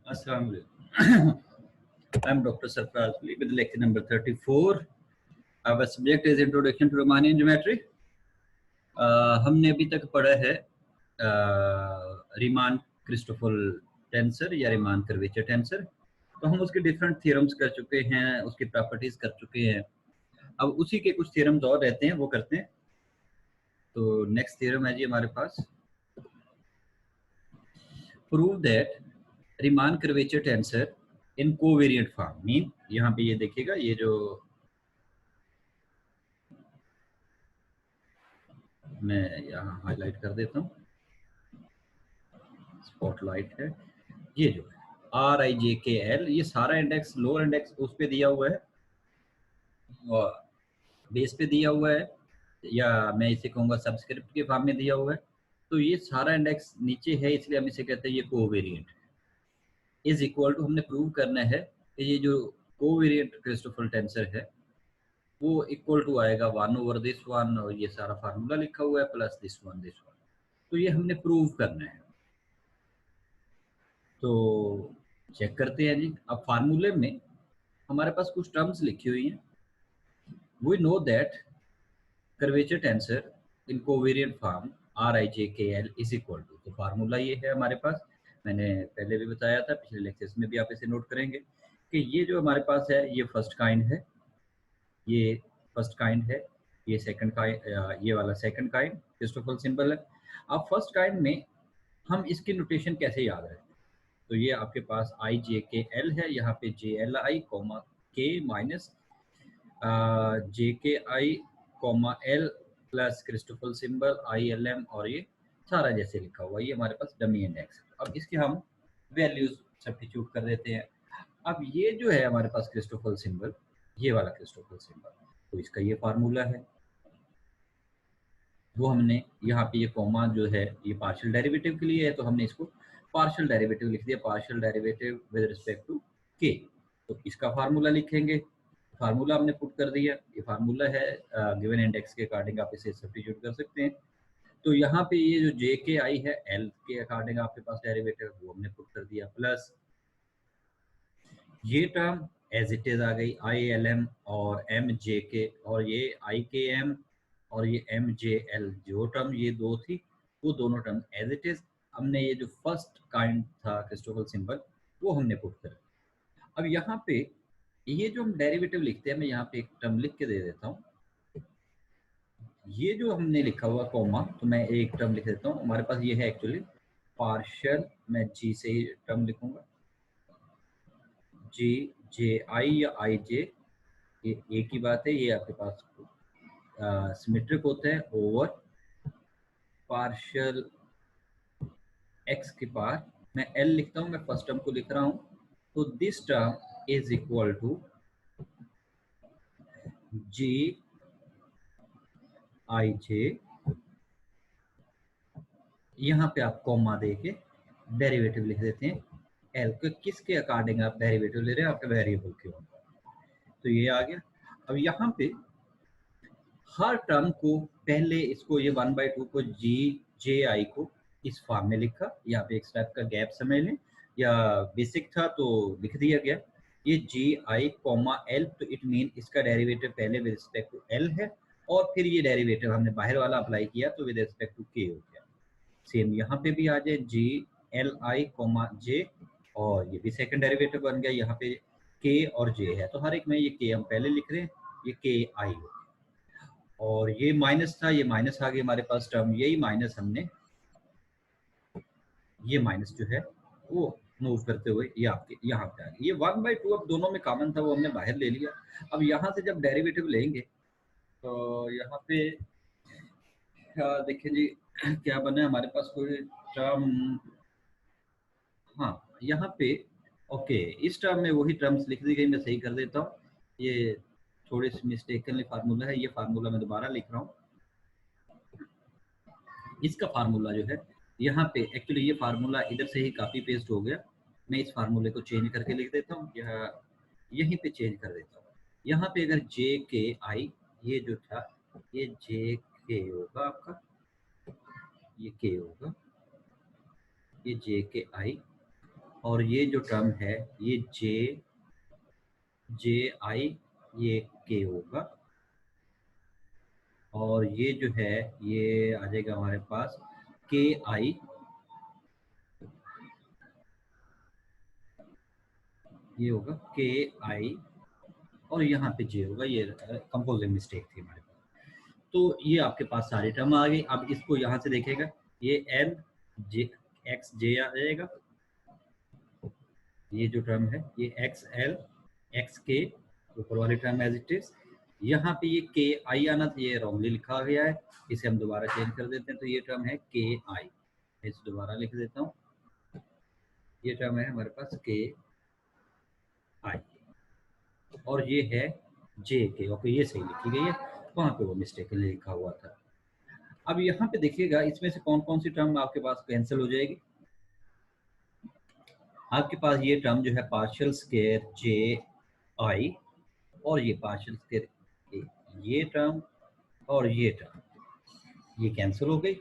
Assalamu alaikum. I'm Dr. Sarfraz Ali with lecture number 34. Our subject is Introduction to Riemannian Geometry. हमने अभी तक पढ़ा है Riemann Christoffel tensor या Riemann curvature tensor. तो हम उसके डिफरेंट थ्योरम्स कर चुके हैं, उसकी प्रॉपर्टीज कर चुके हैं। अब उसी के कुछ थ्योरम्स और रहते हैं, वो करते हैं। तो नेक्स्ट थ्योरम है जी हमारे पास, prove that Riemann curvature tensor in covariant form. Mean यहाँ पे ये देखिएगा, ये जो मैं यहाँ हाईलाइट कर देता हूँ, स्पॉटलाइट है, ये जो है RIJKL, ये सारा इंडेक्स लोअर इंडेक्स उस पे दिया हुआ है और बेस पे दिया हुआ है, या मैं इसे कहूँगा सबस्क्रिप्ट के फॉर्म में दिया हुआ है। तो ये सारा इंडेक्स नीचे है, इसलिए हम इसे कहते हैं ये कोवेरिएंट इज इक्वल टू, हमने प्रूव करना है कि ये जो कोवेरिएंट क्रिस्टोफल टेंसर है वो इक्वल टू आएगा 1/this1, और ये सारा फार्मूला लिखा हुआ है, प्लस this1। तो ये हमने प्रूव करना है। तो चेक करते हैं जी। अब फार्मूले में हमारे पास कुछ टर्म्स लिखी हुई हैं। We know that curvature tensor in covariant form RIJKL is equal to, तो फार्मूला ये है हमारे पास। मैंने पहले भी बताया था, पिछले लेक्चर्स में भी आप इसे नोट करेंगे कि ये जो हमारे पास है ये फर्स्ट काइंड है, ये फर्स्ट काइंड है, ये सेकंड काइंड, ये वाला सेकंड काइंड क्रिस्टोफल सिंबल है। अब फर्स्ट काइंड में हम इसकी नोटेशन कैसे याद रखें? तो ये आपके पास IJKL है, यहाँ पे JLI K minus JKI L plus Christoffel symbol ILM, और ये सारा जैसे लिखा हुआ, ये हमारे पास डमी इंडेक्स। अब इसके हम वैल्यूज सब्स्टिट्यूट कर देते हैं। अब ये जो है हमारे पास क्रिस्टोफल सिंबल, ये वाला क्रिस्टोफल सिंबल, तो इसका ये फार्मूला है, वो हमने यहाँ पे ये कॉमा जो है ये पार्शियल डेरिवेटिव के लिए है, तो हमने इसको पार्शियल डेरिवेटिव लिख दिया, partial derivative with respect to k. तो इसका फार्मूला लिखेंगे, फार्मूला हमने पुट कर दिया, ये फार्मूला है गिवन इंडेक्स के अकॉर्डिंग आप इसे सब्स्टिट्यूट कर सकते हैं। तो यहाँ पे ये जो JKI है L के अकॉर्डिंग आपके पास डेरिवेटिव, वो हमने पुट कर दिया, प्लस ये टर्म एज इट इज आ गई ILM और MJK, और ये IKM और ये MJL, जो टर्म ये दो थी वो दोनों टर्म एज इट इज। हमने ये जो फर्स्ट काइंड था क्रिस्टोफल सिंबल वो हमने पुट कर। अब यहाँ पे ये जो हम डेरिवेटिव लिखते हैं, मैं यहाँ पे एक टर्म लिख के दे देता हूँ, ये जो हमने लिखा हुआ कॉमा, तो मैं एक टर्म लिख देता हूँ। हमारे पास ये है एक्चुअली पार्शियल, मैं G से ही टर्म लिखूंगा, JI या IJ, ये एक ही बात है, ये आपके पास सिमेट्रिक होता है ओवर पार्शियल x के पार, मैं L लिखता हूँ, मैं फर्स्ट टर्म को लिख रहा हूँ, तो this term is equal to JIJ, यहाँ पे आप कॉमा दे के डेरिवेटिव लिख देते हैं L के, किसके अकॉर्डिंग आप डेरिवेटिव ले रहे हैं, आपके वेरिएबल के ऊपर। तो ये आ गया। अब यहाँ पे हर टर्म को पहले इसको ये 1/2 को JI को इस फॉर्म में लिखा, यहाँ पे एक स्टेप का गैप समझ लें, या बेसिक था तो लिख दिया गया ये JI L, तो इट मीन इसका डेरिवेटिव पहले विद रिस्पेक्ट टू L है, और फिर ये डेरिवेटिव हमने बाहर वाला अप्लाई किया तो विद रिस्पेक्ट टू K हो गया। सेम यहाँ पे भी आ जाए JLI J, और ये भी सेकंड डेरिवेटिव बन गया, यहाँ पे K और J है, तो हर एक में ये K हम पहले लिख रहे हैं, ये KI हो, और ये माइनस था, ये माइनस आ गई हमारे पास टर्म, यही माइनस हमने, ये माइनस जो है वो मूव करते हुए ये आपके यहाँ पे आ गया। ये 1/2 अब दोनों में कॉमन था, वो हमने बाहर ले लिया। अब यहाँ से जब डेरिवेटिव लेंगे तो यहाँ पे देखिए जी क्या बना है हमारे पास, कोई टर्म, हाँ यहाँ पे ओके, इस टर्म में वही टर्म्स लिख दी गई, मैं सही कर देता हूँ, ये थोड़ी सी मिस्टेकनली फार्मूला है, ये फार्मूला मैं दोबारा लिख रहा हूँ। इसका फार्मूला जो है यहाँ पे एक्चुअली ये फार्मूला इधर से ही कॉपी पेस्ट हो गया, मैं इस फार्मूले को चेंज करके लिख देता हूँ, यहीं पे चेंज कर देता हूँ। यहाँ पे अगर JKI, ये जो था ये JK होगा आपका, ये K होगा, ये JKI और ये जो टर्म है ये जे आई, ये के होगा, और ये जो है ये आ जाएगा हमारे पास के आई, ये होगा के आई, और यहाँ पे जे होगा। ये कंपोजिंग मिस्टेक थी हमारे पास। तो ये आपके पास सारी टर्म आ गई। अब इसको यहाँ से देखेगा, ये एल जे एक्स जे आ जाएगा, ये जो टर्म है ये एक्स एल एक्स के, ऊपर वाली टर्म एज इट इज। यहाँ पे ये के आई आना था, ये रॉन्गली लिखा गया है, इसे हम दोबारा चेंज कर देते हैं। तो ये टर्म है के आई, इसे दोबारा लिख देता हूँ। ये टर्म है हमारे पास के आई, और ये है जे के। ओके, ये सही लिखी गई है, वहाँ पे वो मिस्टेक लिखा हुआ था। अब यहाँ पे देखिएगा, इसमें से कौन कौन सी टर्म आपके पास कैंसिल हो जाएगी। आपके पास ये टर्म जो है पार्शियल स्क्वायर जे आई, और ये पार्शियल स्क्वायर ये टर्म, और ये टर्म, ये कैंसिल हो गई।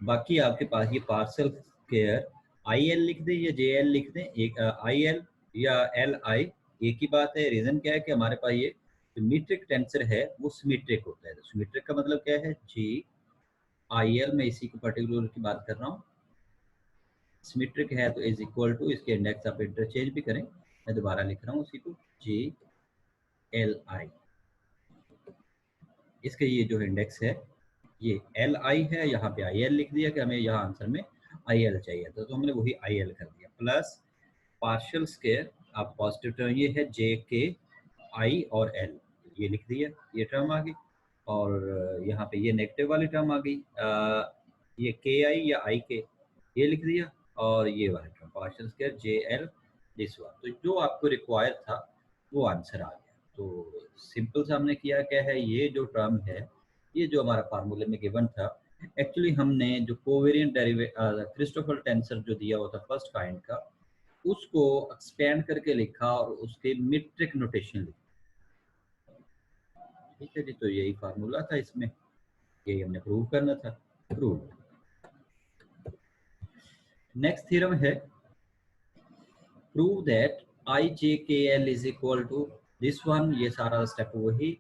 बाकी आपके पास ये पार्शियल स्क्वायर आई एल लिख दें या जे एल लिख दें, एक आई एल या एल आई, एक ही बात है। रीजन क्या है कि हमारे पास ये जो मीट्रिक टेंसर है वो सिमेट्रिक होता है। तो सिमेट्रिक का मतलब क्या है, जी आई एल, मैं इसी को पर्टिकुलर की बात कर रहा हूँ। सिमेट्रिक है तो इज इक्वल टू, इसके इंडेक्स आप इंटरचेंज भी करें, मैं दोबारा लिख रहा हूँ उसी को, जी एल आई। इसके ये जो इंडेक्स है ये एल आई है, यहाँ पे आई एल लिख दिया कि हमें यहाँ आंसर में आई एल चाहिए था, तो हमने वही आई एल कर दिया। प्लस पार्शियल स्क्वायर, आप पॉजिटिव टर्म ये है जे के आई और एल, ये लिख दिया, ये टर्म आ गई। और यहाँ पे ये नेगेटिव वाली टर्म आ गई, ये के आई या आई के, ये लिख दिया। और ये वाला term partial square J L this one. तो जो आपको रिक्वायर था वो आंसर आ गया। तो सिंपल सा हमने किया क्या है, ये जो टर्म है, ये जो हमारा फार्मूले में गिवन था, एक्चुअली हमने जो कोवेरिएंट क्रिस्टोफर टेंसर जो दिया हुआ था फर्स्ट काइंड का, उसको एक्सपेंड करके लिखा और उसके मीट्रिक नोटेशन लिखा। ठीक है जी, तो यही फार्मूला था इसमें, यही हमने प्रूव करना था। प्रूव। नेक्स्ट थ्योरम है, prove that I J K L is equal to this one. ये सारा स्टेप वही,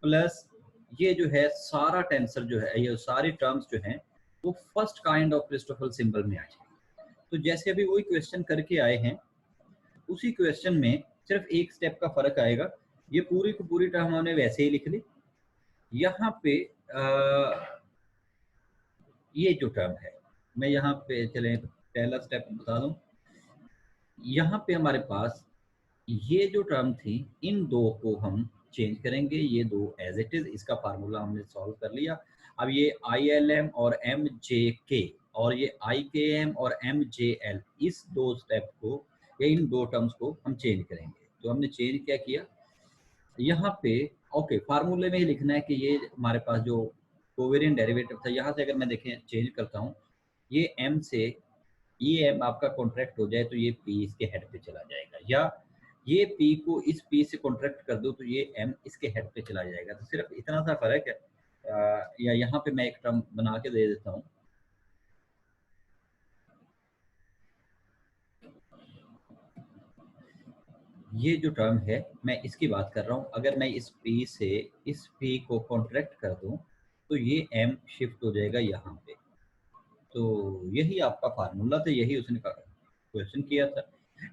प्लस ये जो है सारा टेंसर जो है, ये सारी टर्म्स जो हैं वो first kind of Christopher symbol में आ जाए। तो जैसे अभी वही क्वेश्चन करके आए हैं, उसी क्वेश्चन में सिर्फ एक स्टेप का फर्क आएगा। ये पूरी की पूरी टर्म हमने वैसे ही लिख ली। यहाँ पे ये जो टर्म है, मैं यहाँ पे चले पहला स्टेप बता दूं। यहाँ पे हमारे पास ये जो टर्म थी, इन दो को हम चेंज करेंगे, ये दो एज इट इज, इसका फार्मूला हमने सॉल्व कर लिया। अब ये आई एल एम और एम जे के, और ये आई के एम और एम जे एल, इस दो स्टेप को या इन दो टर्म्स को हम चेंज करेंगे। तो हमने चेंज क्या किया, यहाँ पे ओके फार्मूले में ही लिखना है कि ये हमारे पास जो कोवेरिएंट डेरिवेटिव था, यहाँ से अगर मैं देखें चेंज करता हूँ, ये एम से ये एम आपका कॉन्ट्रैक्ट हो जाए तो ये पी इसके हेड पे चला जाएगा, या ये पी को इस पी से कॉन्ट्रैक्ट कर दो तो ये एम इसके हेड पे चला जाएगा। तो सिर्फ इतना सा फर्क है। या यहाँ पे मैं एक टर्म बना के दे देता हूँ, ये जो टर्म है मैं इसकी बात कर रहा हूँ। अगर मैं इस पी से इस पी को कॉन्ट्रैक्ट कर दूं तो ये एम शिफ्ट हो जाएगा यहाँ पे। तो यही आपका फार्मूला था, यही उसने क्वेश्चन किया था।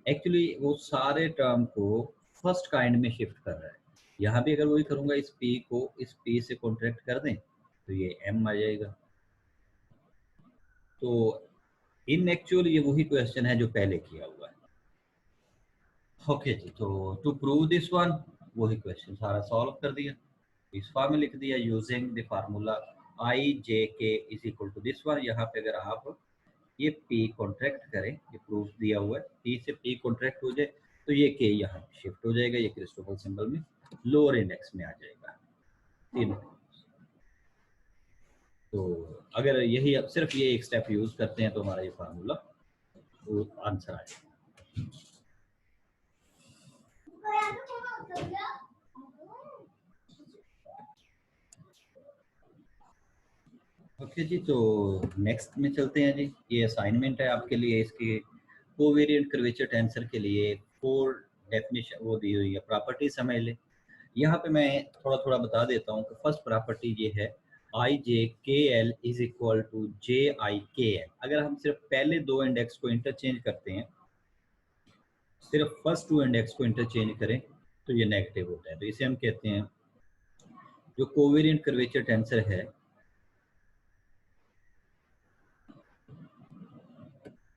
एक्चुअली वो सारे टर्म को फर्स्ट काइंड में शिफ्ट कर रहा है। यहाँ भी अगर वही करूँगा, इस पी को इस पी से कॉन्ट्रैक्ट कर दें तो ये एम आ जाएगा। तो इन एक्चुअल ये वही क्वेश्चन है जो पहले किया हुआ है। ओके जी, तो टू प्रूव दिस वन, वही क्वेश्चन सारा सॉल्व कर दिया, इस फॉर्म में लिख दिया using the formula I J K is equal to this one. यहाँ पे अगर आप ये P कॉन्ट्रैक्ट करें, ये प्रूफ दिया हुआ है, P से P कॉन्ट्रैक्ट हो जाए तो ये K यहाँ शिफ्ट हो जाएगा, ये क्रिस्टोफर सिंबल में लोअर इंडेक्स में आ जाएगा तीनों। तो अगर यही अब सिर्फ ये एक स्टेप यूज करते हैं तो हमारा ये फार्मूला वो आंसर आ जाएगा। ओके जी, तो नेक्स्ट में चलते हैं जी। ये असाइनमेंट है आपके लिए, इसकी कोवेरिएंट कर्वेचर टेंसर के लिए 4 डेफिनेशन वो दी हुई है, प्रॉपर्टी समझ ले। यहाँ पे मैं थोड़ा थोड़ा बता देता हूँ कि फर्स्ट प्रॉपर्टी ये है आई J K L is equal to जे आई के एल। अगर हम सिर्फ पहले दो इंडेक्स को इंटरचेंज करते हैं, सिर्फ फर्स्ट 2 इंडेक्स को इंटरचेंज करें तो ये नेगेटिव होता है। तो इसे हम कहते हैं जो कोवेरिएंट कर्वेचर टेंसर है,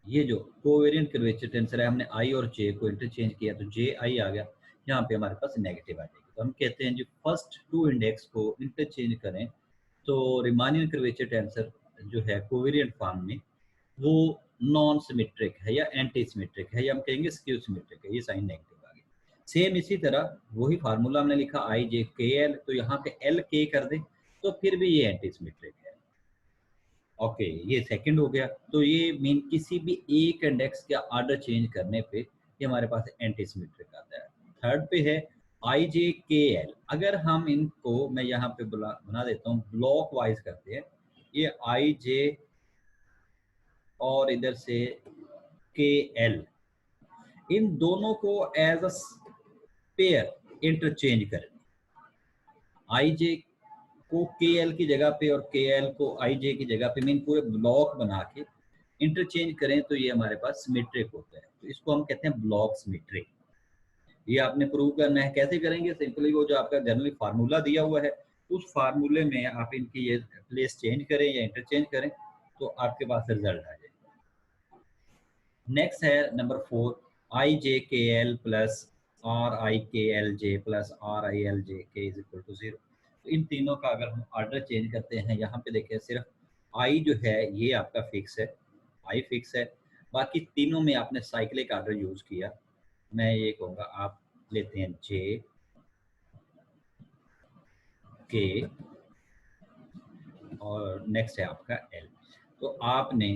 ये जो कोवेरिएंट कर्वेचर टेंसर है, हमने आई और जे को इंटरचेंज किया तो जे आई आ गया, यहाँ पे हमारे पास नेगेटिव आ जाएगी। तो हम कहते हैं जो फर्स्ट 2 इंडेक्स को इंटरचेंज करें तो रिमानियन कर्वेचर टेंसर जो है कोवेरिएंट फॉर्म में वो नॉन सिमेट्रिक है या एंटी सिमेट्रिक है, या हम कहेंगे स्क्यू सिमेट्रिक है, ये साइन नेगेटिव आ गया। सेम इसी तरह वही फार्मूला हमने लिखा आई जे के एल, तो यहाँ पे एल के कर दे तो फिर भी ये एंटी सिमेट्रिक है। ओके, ये सेकंड हो गया। तो ये मीन किसी भी एक इंडेक्स का ऑर्डर चेंज करने पे ये हमारे पास एंटी सिमेट्रिक आता है। थर्ड पे है आई जे के एल। अगर हम इनको मैं यहाँ पे बना देता हूँ, ब्लॉक वाइज करते हैं, ये आई जे और इधर से के एल, इन दोनों को एज अ पेयर इंटरचेंज करें। आई जे को के एल की जगह पे और के एल को आई जे की जगह पे मीन पूरे ब्लॉक बना के इंटरचेंज करें तो ये हमारे पास सिमेट्रिक होता है। तो इसको हम कहते हैं ब्लॉक सिमेट्रिक। ये आपने प्रूव करना है। कैसे करेंगे? सिंपली वो जो आपका जनरली फार्मूला दिया हुआ है उस फार्मूले में आप इनकी ये प्लेस चेंज करें या इंटरचेंज करें तो आपके पास रिजल्ट आ जाए। नेक्स्ट है number 4, I J K L plus are आई के L J plus are I L J K is equal to 0। तो इन तीनों का अगर हम ऑर्डर चेंज करते हैं, यहाँ पे देखिए सिर्फ आई जो है ये आपका फिक्स है, आई फिक्स है, बाकी तीनों में आपने साइक्लिक ऑर्डर यूज किया। मैं ये कहूँगा आप लेते हैं जे के और नेक्स्ट है आपका एल। तो आपने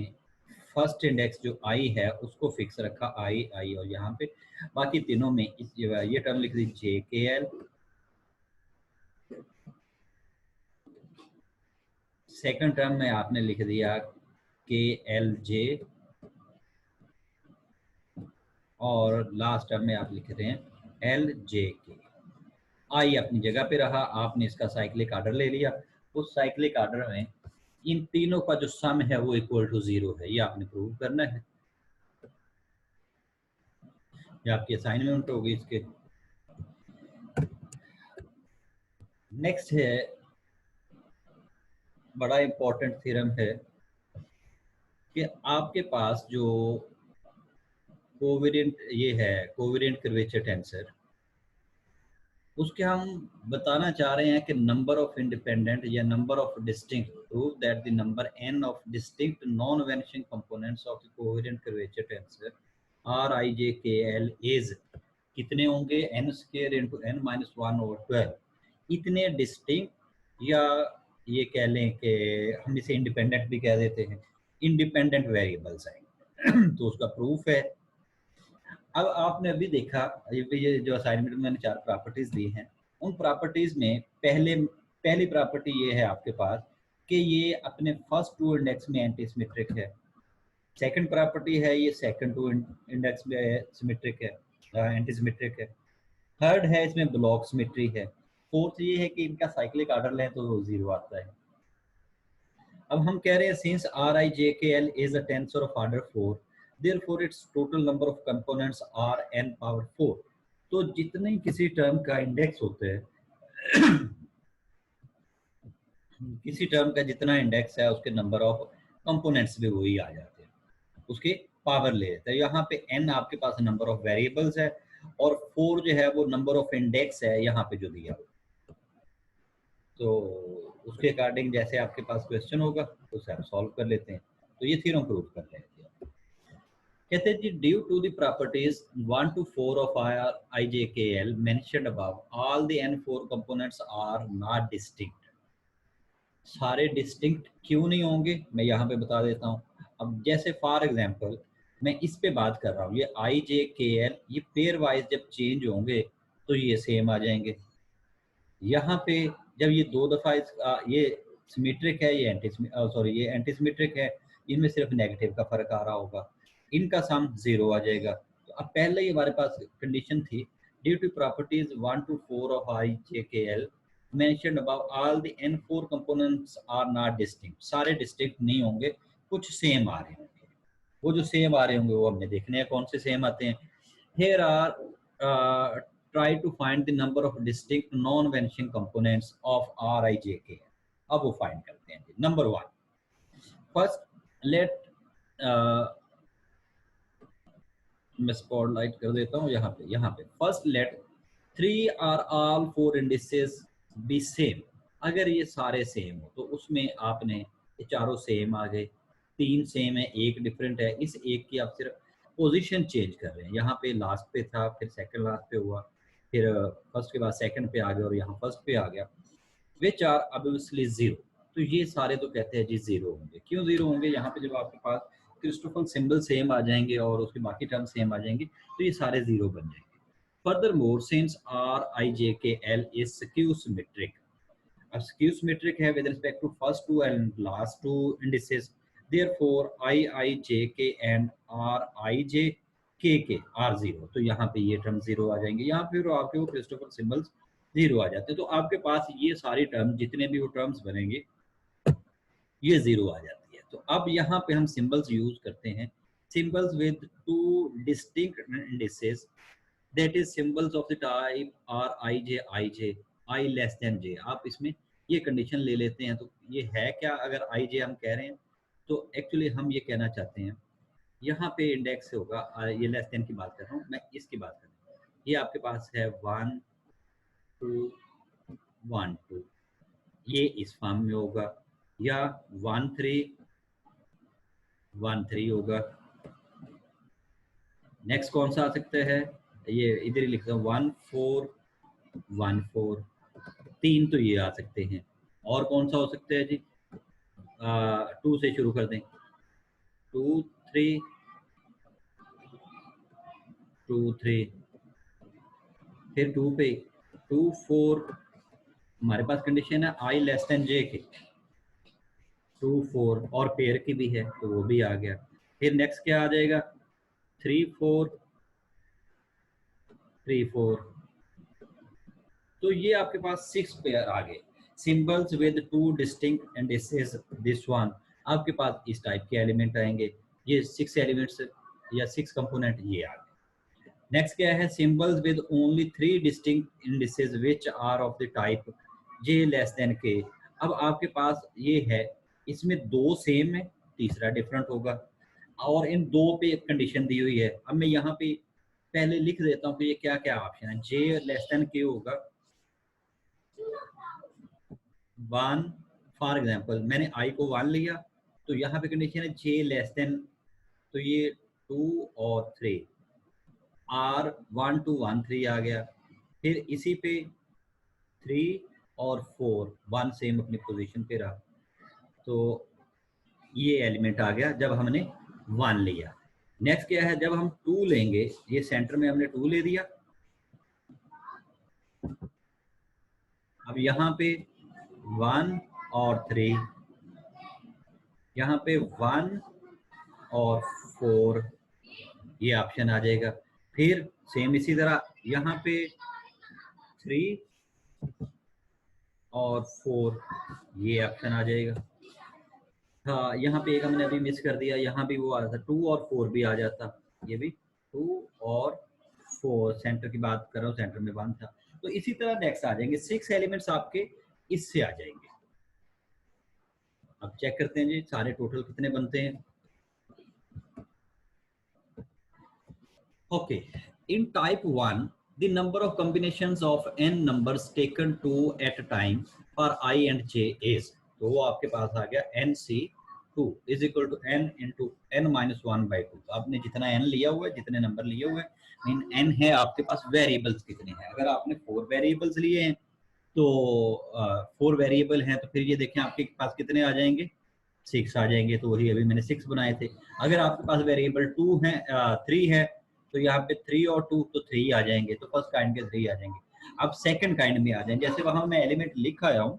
फर्स्ट इंडेक्स जो आई है उसको फिक्स रखा, आई आई, और यहाँ पे बाकी तीनों में इस ये टर्म लिख दी जे के एल, सेकंड टर्म में आपने लिख दिया के एल जे, और लास्ट टर्म में आप लिख रहे हैं एल जे के। आई अपनी जगह पे रहा, आपने इसका साइक्लिक ऑर्डर ले लिया, उस साइक्लिक ऑर्डर में इन तीनों का जो सम है वो इक्वल टू 0 है, ये आपने प्रूव करना है। ये आपकी असाइनमेंट होगी इसके। नेक्स्ट है बड़ा इंपॉर्टेंट थ्योरम है कि आपके पास जो कोवेरिएंट ये है कोवेरिएंट कर्वेचर टेंसर, उसके हम बताना चाह रहे हैं कि नंबर ऑफ इंडिपेंडेंट या number of distinct, prove that the number n of distinct non vanishing components of the covariant curvature tensor R I J K L is कितने होंगे, n square into n minus 1/12। इतने distinct, या ये कह लें कि हम इसे इंडिपेंडेंट भी कह देते हैं, इंडिपेंडेंट वेरिएबल्स हैं। तो उसका प्रूफ है। अब आपने अभी देखा ये जो असाइनमेंट में मैंने 4 प्रॉपर्टीज दी हैं, उन प्रॉपर्टीज में पहली प्रॉपर्टी ये है आपके पास कि ये अपने फर्स्ट 2 इंडेक्स में एंटी सिमेट्रिक है। सेकंड प्रॉपर्टी है ये सेकंड 2 इंडेक्स में सिमेट्रिक है, एंटी सिमेट्रिक है। थर्ड है इसमें ब्लॉक सिमेट्री है। फोर्थ ये है कि इनका साइक्लिक ऑर्डर लें तो 0 आता है। अब हम कह रहे हैं since are I J K L is a tensor of order 4, therefore its total number of components are n power 4। तो जितने किसी टर्म का इंडेक्स होते हैं किसी टर्म का जितना इंडेक्स है उसके नंबर ऑफ कंपोनेंट्स भी वही आ जाते हैं, उसके पावर ले लेते हैं। यहाँ पे n आपके पास नंबर ऑफ वेरिएबल्स है और 4 जो है वो नंबर ऑफ इंडेक्स है यहाँ पे जो दिया हुआ। तो उसके अकॉर्डिंग जैसे आपके पास क्वेश्चन होगा उसे आप सॉल्व कर लेते हैं। तो ये थ्योरम प्रूव कर लेते हैं। कहते हैं जी due to the properties 1 to 4 of IJKL mentioned above, all the n4 components are not distinct। सारे डिस्टिंक्ट क्यों नहीं होंगे मैं यहाँ पे बता देता हूँ। अब जैसे फॉर एग्जांपल मैं इस पे बात कर रहा हूँ, ये IJKL ये पेयर वाइज जब चेंज होंगे तो ये सेम आ जाएंगे। यहाँ पे जब ये 2 दफा ये सिमेट्रिक है, ये एंटी सिमेट्रिक है, इनमें सिर्फ नेगेटिव का फर्क आ रहा होगा। इनका सम 0 आ जाएगा। तो अब पहले ही हमारे पास कंडीशन थी, due to properties 1 to 4 of IJKL mentioned above all the N4 components are not distinct। सारे डिस्टिंक्ट नहीं होंगे, कुछ सेम आ रहे होंगे। वो जो सेम आ रहे होंगे वो हमने देखने हैं कौन से सेम आते हैं। Here are try to find the number of distinct non-vanishing components of RIJK। अब वो फाइंड करते हैं। नंबर 1, फर्स्ट लेट मैं स्पॉटलाइट कर देता हूँ यहाँ पे first let 3 are all 4 indices be same. अगर ये सारे सेम हो तो उसमें आपने ये चारों सेम आ गए, 3 सेम है, एक डिफरेंट है, इस एक की आप सिर्फ पोजीशन चेंज कर रहे हैं। यहाँ पे लास्ट पे था, फिर सेकंड लास्ट पे हुआ, फिर फर्स्ट के बाद सेकंड पे आ गया और यहाँ फर्स्ट पे आ गया। Which are obviously 0। तो ये सारे तो कहते हैं जी 0 होंगे। क्यों 0 होंगे? यहाँ पे जब आपके पास क्रिस्टोफल सिंबल सेम आ जाएंगे और उसके बाकी टर्म सेम आ जाएंगे तो ये सारे 0 बन जाएंगे। Furthermore, since RIJKL is skew symmetric, अब skew symmetric है with respect to first two and last two indices, therefore IIJK and RIJKK are 0। तो यहाँ पे ये टर्म 0 आ जाएंगे। यहाँ पे आपके वो क्रिस्टोफर सिंबल्स 0 आ जाते हैं। तो आपके पास ये सारी टर्म, जितने भी वो टर्म्स बनेंगे, ये 0 आ जाती है। तो अब यहाँ पे हम सिंबल्स यूज करते हैं, symbols with 2 distinct indices, that is symbols of the type R I J I less than j। आप इसमें ये कंडीशन ले लेते हैं। तो ये है क्या? अगर I J हम कह रहे हैं तो एक्चुअली हम ये कहना चाहते हैं, यहाँ पे इंडेक्स होगा, ये लेस देन की बात कर रहा हूँ मैं, इसकी बात कर रहा हूँ। ये आपके पास है 1 2 1 2, ये इस फॉर्म में होगा, या 1 3 1 3 होगा। नेक्स्ट कौन सा आ सकता है? ये इधर ही लिखता हूँ 1 4 1 4, 3 तो ये आ सकते हैं। और कौन सा हो सकता है जी? 2 से शुरू कर दें, 2 3 2 3, फिर 2 पे 2 4, हमारे पास कंडीशन है I लेस देन J के, 2 4 और पेयर की भी है तो वो भी आ गया। फिर नेक्स्ट क्या आ जाएगा? 3 4 3 4। तो ये आपके पास 6 पेयर आ गए। Symbols with 2 distinct indices, this one. आपके पास इस टाइप के एलिमेंट आएंगे, ये 6 एलिमेंट्स या 6 कंपोनेंट ये आ गए। नेक्स्ट क्या है? Symbols with only 3 distinct indices which are of the type j less than k। अब आपके पास ये है, इसमें 2 सेम है, तीसरा डिफरेंट होगा, और इन 2 पे कंडीशन दी हुई है। अब मैं यहाँ पे पहले लिख देता हूँ कि ये क्या क्या ऑप्शन है। j लेस देन k होगा 1, फॉर एग्जाम्पल मैंने I को 1 लिया तो यहाँ पे कंडीशन है j लेस देन, तो ये 2 और 3, R 1 2 1 3 आ गया। फिर इसी पे 3 और 4, 1 सेम अपनी पोजीशन पे रहा, तो ये एलिमेंट आ गया जब हमने 1 लिया। नेक्स्ट क्या है? जब हम 2 लेंगे, ये सेंटर में हमने 2 ले दिया, अब यहाँ पे 1 और 3, यहाँ पे 1 और 4, ये ऑप्शन आ जाएगा। फिर सेम इसी तरह यहाँ पे 3 और 4, ये ऑप्शन आ जाएगा। हाँ, यहाँ पे एक हमने अभी मिस कर दिया, यहाँ भी वो आ जाता, 2 और 4 भी आ जाता, ये भी 2 और 4, सेंटर की बात कर रहा हूँ, सेंटर में 1 था। तो इसी तरह नेक्स्ट आ जाएंगे 6 एलिमेंट्स आपके इससे आ जाएंगे। अब चेक करते हैं जी सारे टोटल कितने बनते हैं। Okay, in type 1 the number of combinations of n numbers taken two at a time for I and j is, तो वो आपके पास आ गया NC2 is equal to n into n minus 1/2। आपने जितना n लिया हुआ है, जितने नंबर लिए हुए हैं, मीन n है आपके पास, वेरिएबल्स कितने हैं। अगर आपने 4 वेरिएबल्स लिए हैं तो 4 वेरिएबल हैं तो फिर ये देखें आपके पास कितने आ जाएंगे, 6 आ जाएंगे। तो वही अभी मैंने 6 बनाए थे। अगर आपके पास वेरिएबल 2 है 3 है तो यहाँ पे 3 और 2 तो 3 आ जाएंगे, तो फर्स्ट काइंड के 3 आ जाएंगे। अब सेकंड काइंड में आ जाएंगे, जैसे वहां मैं एलिमेंट लिख आया हूँ,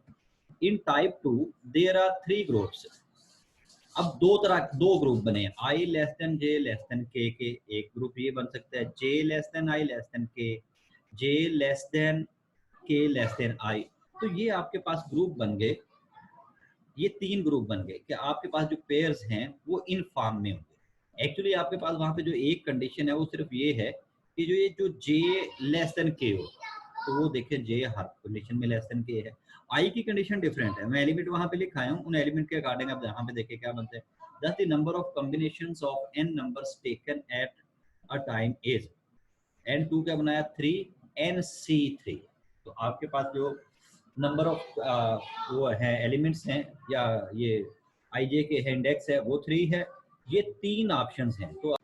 in type 2 there are 3 groups, अब दो ग्रुप बने, I less than J less than K एक ग्रुप ये बन सकता है, J less than I less than K, J less than K less than I. तो ये आपके पास ग्रुप बन गए, ये 3 ग्रुप बन गए कि आपके पास जो पेयर्स हैं वो इन फॉर्म में होंगे। एक्चुअली आपके पास वहां पे जो एक कंडीशन है वो सिर्फ ये है कि जो जे लेस देन के हो, तो वो देखिए जे हर कंडीशन में लेस देन के है। आई की कंडीशन डिफरेंट है, मैं एलिमेंट वहां पे लिखा हूं, उन एलिमेंट के अकॉर्डिंग आप यहाँ पे देखिए क्या बनते हैं। Thus the number of combinations of n numbers taken at a time is, n to क्या बनाया 3, एन सी 3। तो आपके पास जो नंबर ऑफ वो है एलिमेंट्स हैं या ये आई जे के इंडेक्स है वो 3 है। ये 3 ऑप्शंस हैं। तो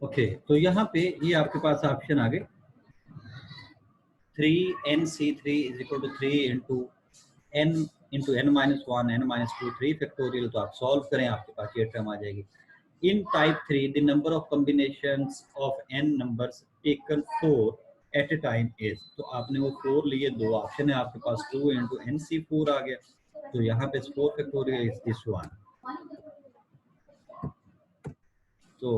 ओके, तो यहाँ पे ये आपके पास ऑप्शन आ गए 3nc3 is equal to 3 into n minus one n minus two 3 factorial. तो आप सॉल्व करें, आपके पास ये टर्म आ जाएगी। In type 3 the number of combinations of n numbers taken 4 at a time is. तो आपने वो 4 लिए, 2 ऑप्शन है आपके पास, 2 इंटू एन सी 4 आ गया। तो यहाँ पे 4 फैक्टोरियल इज दिस वन। तो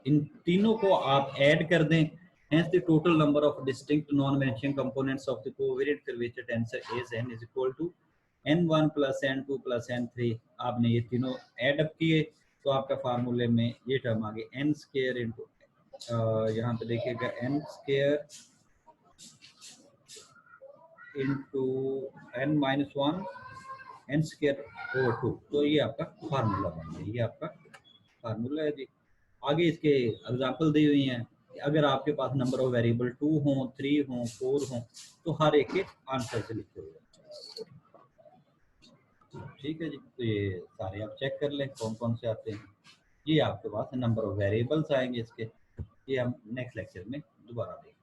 इन तीनों को आप ऐड कर दें, hence the total number of distinct non-vanishing components of the covariant curvature tensor is n is equal to n1 plus n2 plus n3। आपने ये तीनों ऐड अप किए तो आपका फार्मूले में ये टर्म आ गई n स्क्वायर इंटू, यहाँ पे देखिएगा n square into n minus one n square over 2। तो ये आपका फार्मूला बन गया, ये आपका फार्मूला है जी। आगे इसके एग्जाम्पल दी हुई हैं। अगर आपके पास नंबर ऑफ वेरिएबल 2 हों, 3 हों, 4 हों, तो हर एक के आंसर से लिखे हुए। ठीक है जी, तो ये सारे आप चेक कर लें कौन कौन से आते हैं। ये आपके पास नंबर ऑफ वेरिएबल्स आएंगे इसके, ये हम नेक्स्ट लेक्चर में दोबारा देखेंगे।